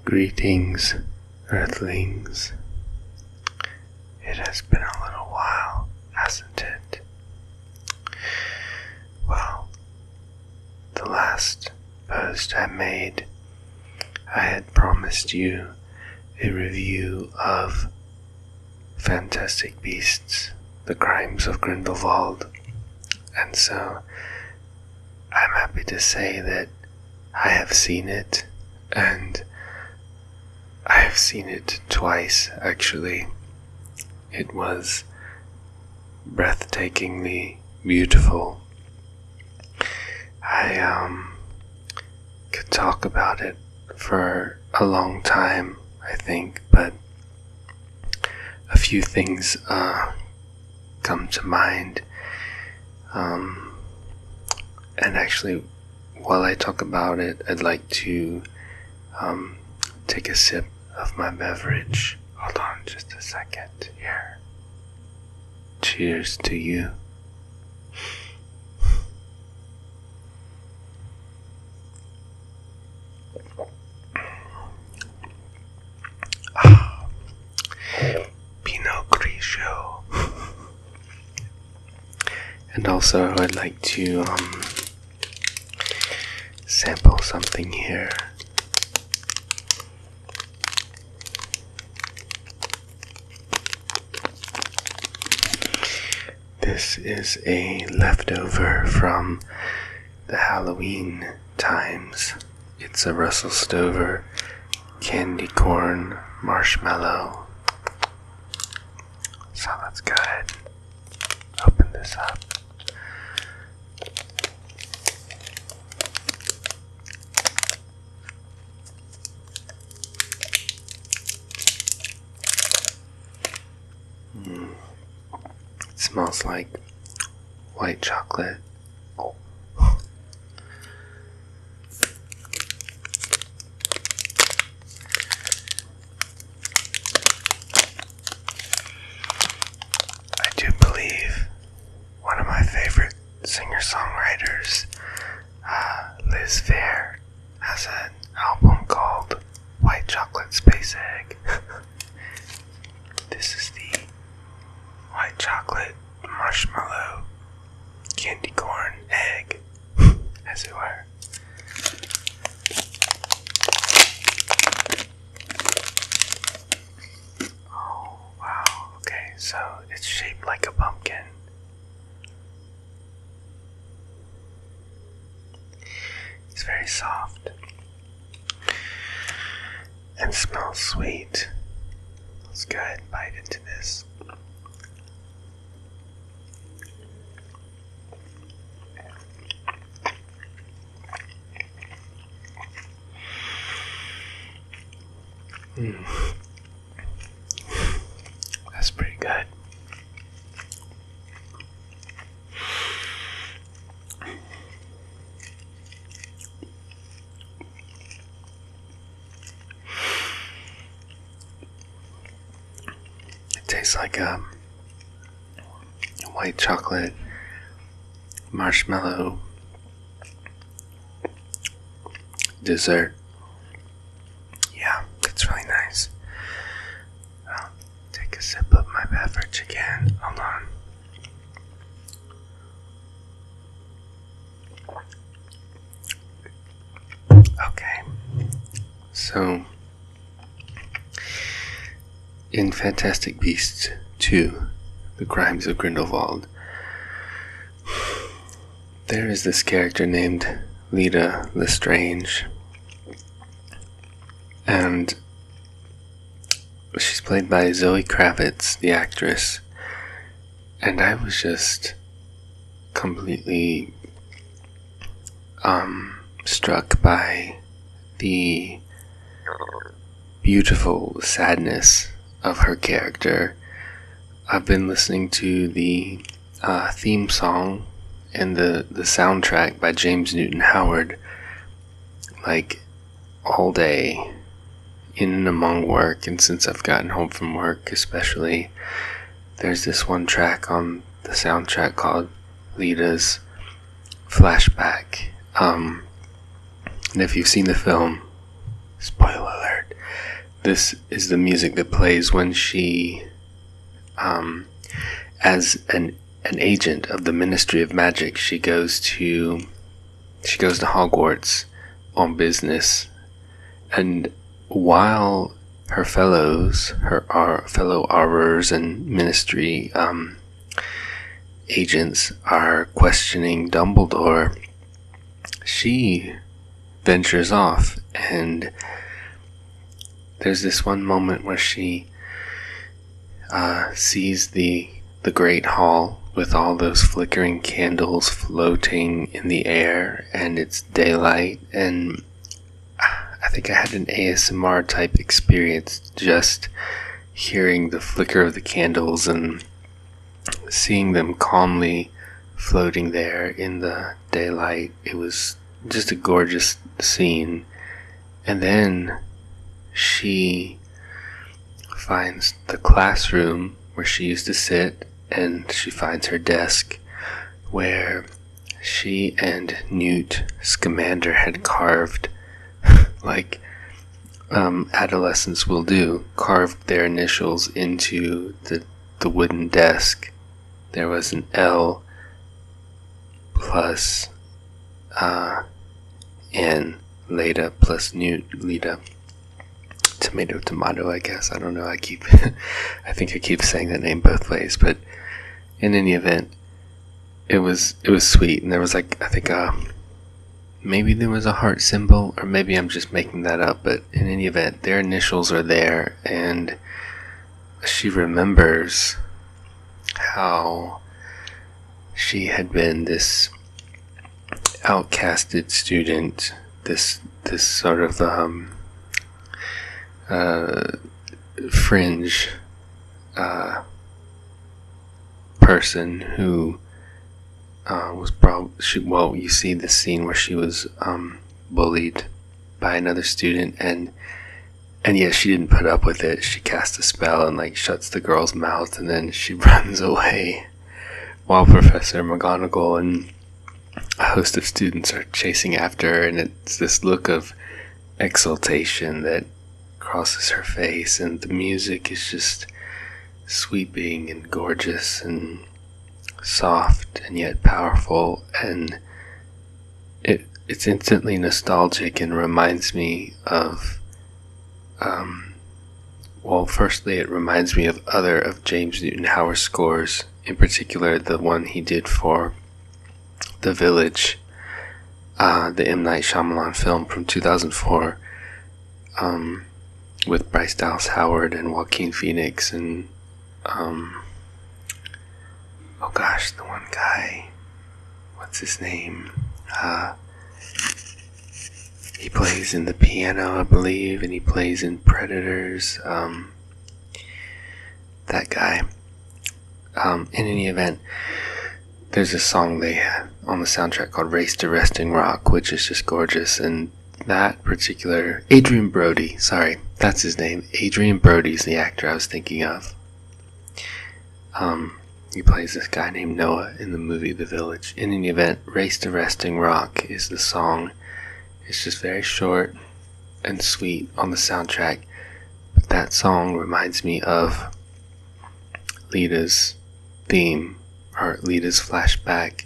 Greetings, Earthlings. It has been a little while, hasn't it? Well, the last post I made, I had promised you a review of Fantastic Beasts, The Crimes of Grindelwald, and so I'm happy to say that I have seen it, and I have seen it twice, actually. It was breathtakingly beautiful. I could talk about it for a long time, I think, but a few things come to mind. And actually, while I talk about it, I'd like to take a sip of my beverage. Hold on just a second here. Cheers to you. Pinot Grigio. And also, I'd like to sample something here. This is a leftover from the Halloween times. It's a Russell Stover candy corn marshmallow. So let's go ahead and open this up. It smells like white chocolate. I do believe one of my favorite singer-songwriters, Liz Phair, has an album called White Chocolate Space Egg. This is the white chocolate marshmallow candy corn egg, as it were. Oh, wow. Okay, so it's shaped like a pumpkin. It's very soft and smells sweet. Let's go ahead and bite into this. That's pretty good. It tastes like a white chocolate marshmallow dessert. Yeah, it's really nice. I'll take a sip of my beverage again. Hold on. Okay. So, in Fantastic Beasts 2, The Crimes of Grindelwald, there is this character named Lita Lestrange, and she's played by Zoe Kravitz, the actress, and I was just completely struck by the beautiful sadness of her character. I've been listening to the theme song and the soundtrack by James Newton Howard like all day, in and among work, and since I've gotten home from work especially. There's this one track on the soundtrack called Lita's Flashback. And if you've seen the film, spoiler alert, this is the music that plays when she, as an agent of the Ministry of Magic, she goes to Hogwarts on business, and while her fellow Aurors and Ministry agents are questioning Dumbledore, she ventures off, and there's this one moment where she sees the Great Hall with all those flickering candles floating in the air, and it's daylight, and I think I had an ASMR type experience just hearing the flicker of the candles and seeing them calmly floating there in the daylight. It was just a gorgeous scene. And then she finds the classroom where she used to sit, and she finds her desk where she and Newt Scamander had carved, like adolescents will do, carved their initials into the wooden desk. There was an L plus N, Leda, plus Newt, Leda. Tomato, I guess. I don't know. I think I keep saying that name both ways, but in any event, it was sweet, and there was, like, I think maybe there was a heart symbol, or maybe I'm just making that up, but in any event, their initials are there, and she remembers how she had been this outcasted student, this sort of fringe person who was probably, you see the scene where she was bullied by another student, and yes, she didn't put up with it. She casts a spell and, like, shuts the girl's mouth, and then she runs away while Professor McGonagall and a host of students are chasing after her, and it's this look of exultation that crosses her face, and the music is just sweeping and gorgeous and soft and yet powerful, and it's instantly nostalgic and reminds me of firstly it reminds me of other of James Newton Howard's scores, in particular the one he did for The Village, the M. Night Shyamalan film from 2004, with Bryce Dallas Howard and Joaquin Phoenix and the one guy, what's his name? He plays in The Piano, I believe, and he plays in Predators. That guy. In any event, there's a song they have on the soundtrack called Race to Resting Rock, which is just gorgeous, and that particular Adrian Brody, sorry, that's his name. Adrian Brody's the actor I was thinking of. He plays this guy named Noah in the movie The Village. In any event, Race to Resting Rock is the song. It's just very short and sweet on the soundtrack, but that song reminds me of Leda's theme, or Leda's flashback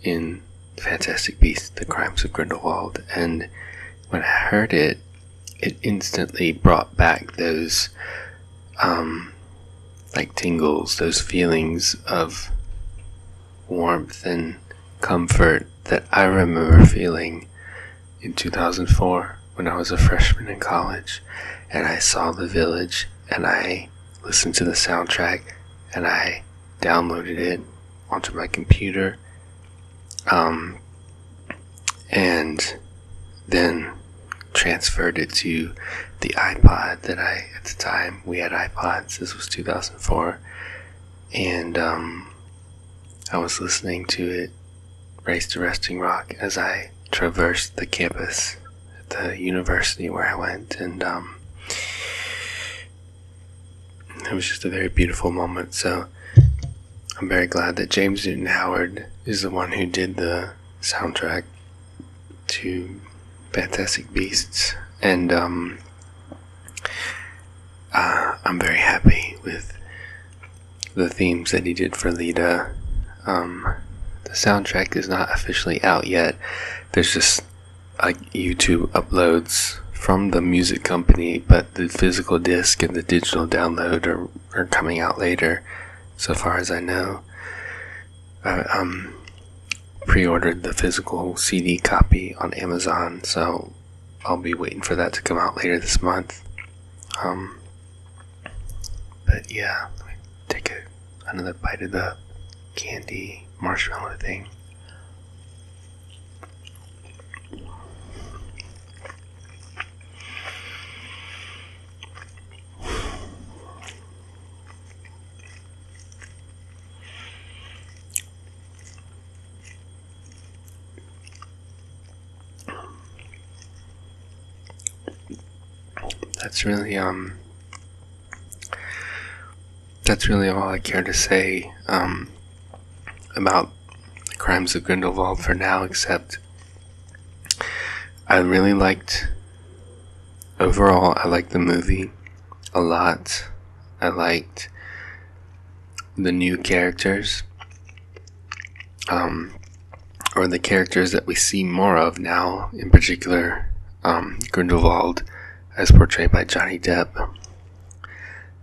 in Fantastic Beasts: The Crimes of Grindelwald, and when I heard it, it instantly brought back those like tingles, those feelings of warmth and comfort that I remember feeling in 2004 when I was a freshman in college, and I saw The Village, and I listened to the soundtrack, and I downloaded it onto my computer, and then transferred it to the iPod that at the time, we had iPods, this was 2004, and I was listening to it, Race to Resting Rock, as I traversed the campus at the university where I went, and it was just a very beautiful moment. So I'm very glad that James Newton Howard is the one who did the soundtrack to Fantastic Beasts, and I'm very happy with the themes that he did for Lita. The soundtrack is not officially out yet. There's just like YouTube uploads from the music company, but the physical disc and the digital download are coming out later, so far as I know. I pre-ordered the physical CD copy on Amazon, so I'll be waiting for that to come out later this month. But yeah, let me take another bite of the candy marshmallow thing. That's really all I care to say about the Crimes of Grindelwald for now, except I liked the movie a lot. I liked the new characters, or the characters that we see more of now, in particular Grindelwald, as portrayed by Johnny Depp.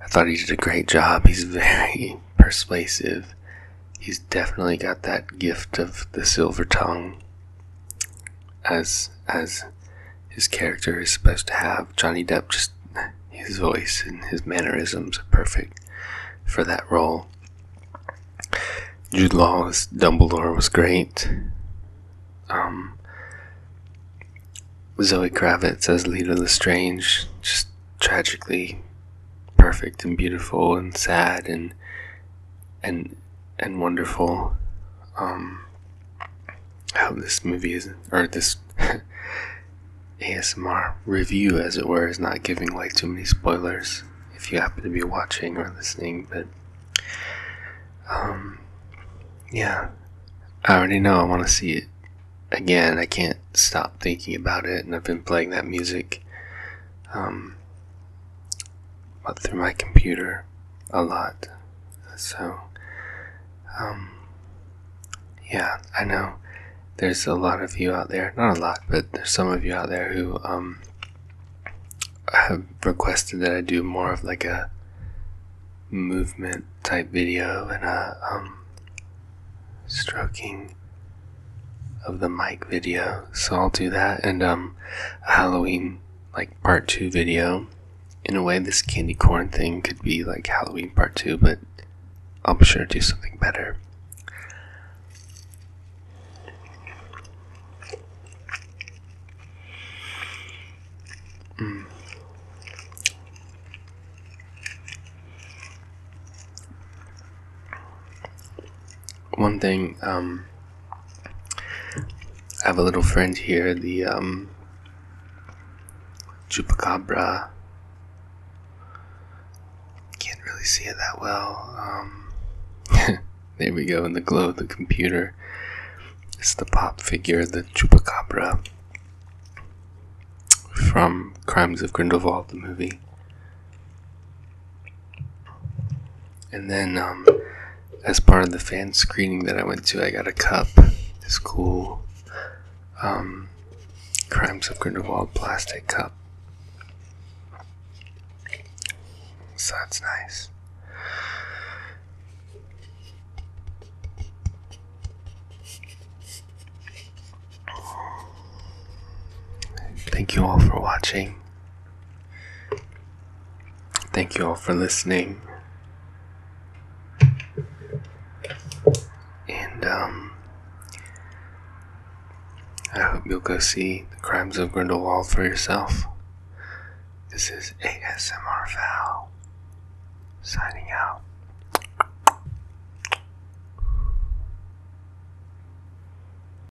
I thought he did a great job. He's very persuasive. He's definitely got that gift of the silver tongue, as his character is supposed to have. Johnny Depp, just his voice and his mannerisms are perfect for that role. Jude Law as Dumbledore was great. Zoe Kravitz as Lita Lestrange, just tragically perfect and beautiful and sad and wonderful. I hope this movie this ASMR review, as it were, is not giving like too many spoilers if you happen to be watching or listening, but yeah, I already know I want to see it again. I can't stop thinking about it, and I've been playing that music through my computer a lot. So yeah, I know there's a lot of you out there, not a lot, but there's some of you out there who have requested that I do more of like a movement type video and a stroking of the mic video, so I'll do that, and a Halloween like part 2 video. In a way, this candy corn thing could be like Halloween part 2, but I'll be sure to do something better. One thing, I have a little friend here, the chupacabra. Can't really see it that well. There we go, in the glow of the computer. It's the pop figure, the chupacabra, from Crimes of Grindelwald, the movie. And then, as part of the fan screening that I went to, I got a cup, this cool Crimes of Grindelwald plastic cup. So that's nice. Thank you all for watching. Thank you all for listening. And I hope you'll go see The Crimes of Grindelwald for yourself. This is ASMR Val, signing out.